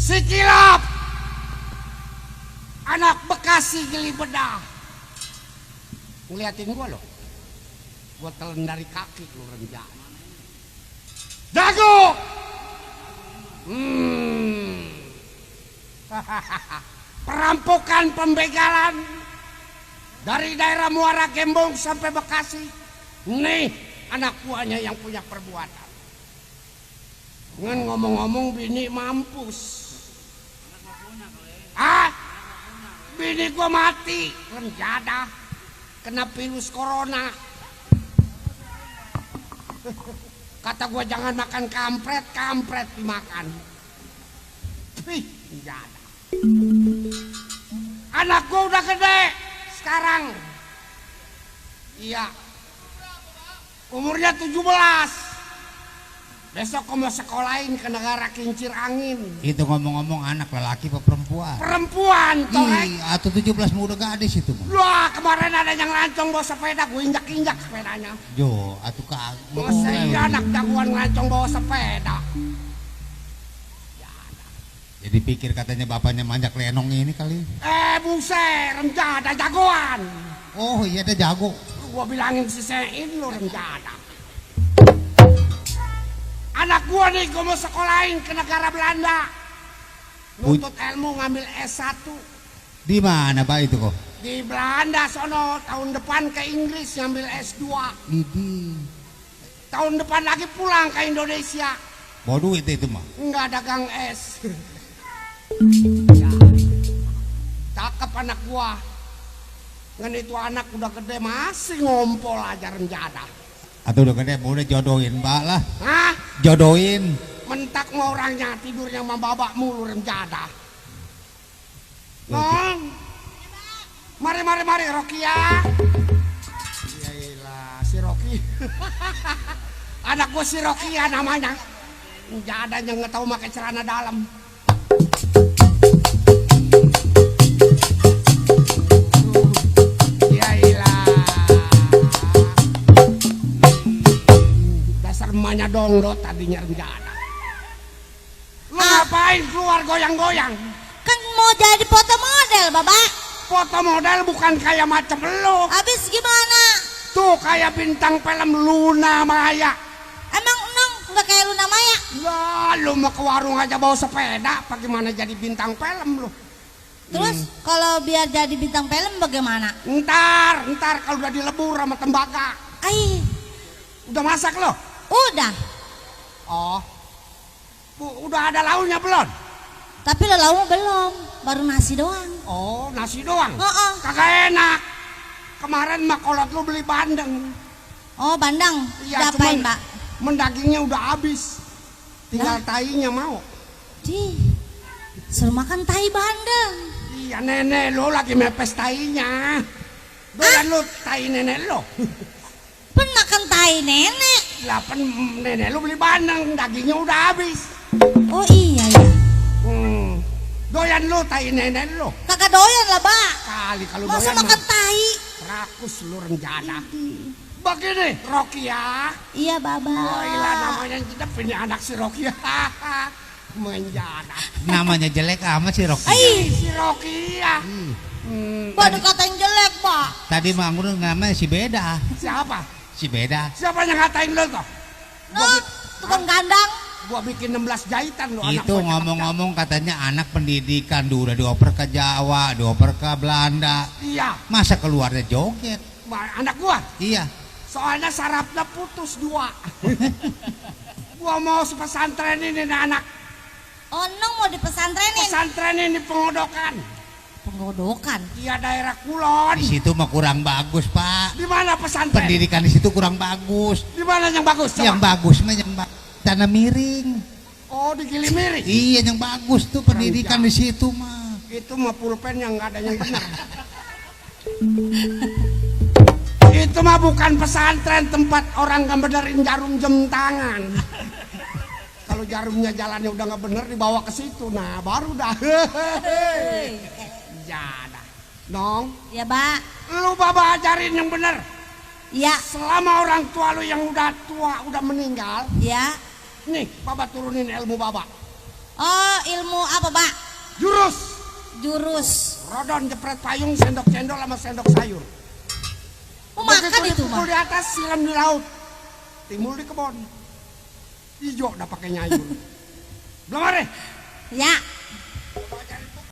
Si Kilap, anak Bekasi geli bedah. Ngeliatin gua loh, gua telan dari kaki lu rencana. Dago, perampokan pembegalan dari daerah Muara Gembong sampai Bekasi. Nih anak buahnya yang punya perbuatan. Ngan ngomong-ngomong bini mampus. Bini gua mati renjada kena virus corona. Kata gua jangan makan kampret, kampret dimakan. Renjada. Anak gua udah gede sekarang. Iya. Umurnya 17. Besok kau mau sekolahin ke negara kincir angin. Itu ngomong-ngomong anak lelaki apa perempuan? Perempuan, torek. Atau 17 muda gadis itu. Wah, kemarin ada yang lancong bawa sepeda, gue injak-injak sepedanya. Jo, atuh kak. Masa iya anak jagoan lancong bawa sepeda. Jadi pikir katanya bapaknya manjak lenong ini kali. Buset, renjada jagoan. Oh iya ada jago. Gua bilangin si Sein lo renjada. Anak gua nih gua mau sekolahin ke negara Belanda. Nuntut ilmu ngambil S1. Di mana Pak itu kok? Di Belanda sono, tahun depan ke Inggris ngambil S2. Idi. Tahun depan lagi pulang ke Indonesia. Bawa duit itu mah. Enggak dagang es. Ya. Cakep anak gua. Ngan itu anak udah gede masih ngompol aja renjada. Atau udah gede udah jodohin Mbak lah. Hah? Jodohin. Mentak mau orangnya tidurnya sama babak mulu renjada. Nong. Mari Rokia. Yaelah si Roki. Anak gua si Rokia namanya. Jadanya nggak tahu pakai celana dalam. Rumahnya dongdot tadinya renjana. Lu ngapain keluar goyang-goyang? Kan mau jadi foto model, Bapak. Foto model bukan kayak macam lu. Habis gimana? Tuh kayak bintang film Luna Maya. Emang Nong nggak kayak Luna Maya? Lah, lu mau ke warung aja bawa sepeda, apa gimana jadi bintang film lu? Terus kalau biar jadi bintang film bagaimana? Ntar kalau udah dilebur sama tembaga. Udah masak lo? Udah. Oh, udah ada lauknya belum? Tapi lauknya belum, baru nasi doang. Oh, nasi doang? Kagak enak. Kemarin mak kolot lu beli bandeng. Oh, bandeng. Iya, diapain, Pak? Mendagingnya udah habis. Tinggal tainya mau. Suruh makan tai bandeng. Iya, nenek lo lagi mepes tainya. Doyan lu tai nenek lo. Makan tai nenek. Nenek lu beli bandeng, dagingnya udah habis. Oh iya ya. Doyan lu tai nenek lu? Kagak doyan lah, Pak. Kali kalau doyan. Masa makan tai? Rakus lu renjana. Begini, Rokia. Iya, Baba. Oh iya, namanya jedep ini anak si Rokia. Menjana. Namanya jelek amat si Rokia. Si Rokia. Baru katain jelek, Pak. Tadi Mangur namanya si Beda. Siapa? Si Beda. Siapa yang ngatain lo kok? Tukang kandang. Gua bikin 16 jahitan lo anak. Itu ngomong-ngomong katanya anak pendidikan dulu udah dioper ke Jawa, dioper ke Belanda. Iya. Masa keluarnya joget? Anak gua? Iya. Soalnya sarafnya putus 2. Gua mau pesantren ini anak. Oh, Nong mau di pesantrenin? Pesantren ini pengodokan. Pengodokan? Iya, daerah Kulon. Di situ mah kurang bagus, Pak. Di mana pesantren? Pendidikan di situ kurang bagus. Di mana yang bagus? Yang bagus mah yang tanah miring. Oh, di Gilimiri. Iya, yang bagus tuh pendidikan di situ mah. Itu mah pulpen yang nggak ada yang benar. Itu mah bukan pesantren tempat orang nggak benerin jarum jam tangan. Kalau jarumnya jalannya udah nggak bener dibawa ke situ, nah baru dah. Ya dah, dong. Ya, Pak. Lu baba ajarin yang bener. Ya. Selama orang tua lu yang udah tua udah meninggal, Ya. nih baba turunin ilmu baba. Oh, ilmu apa, Pak? Jurus. Jurus. Rodon jepret payung, sendok cendol sama sendok sayur. Oh, makan Begitu itu dipukul mah. di atas, siram di laut, timbul di kebun. Ijo udah pakai nyayur. Belum ada. Ya.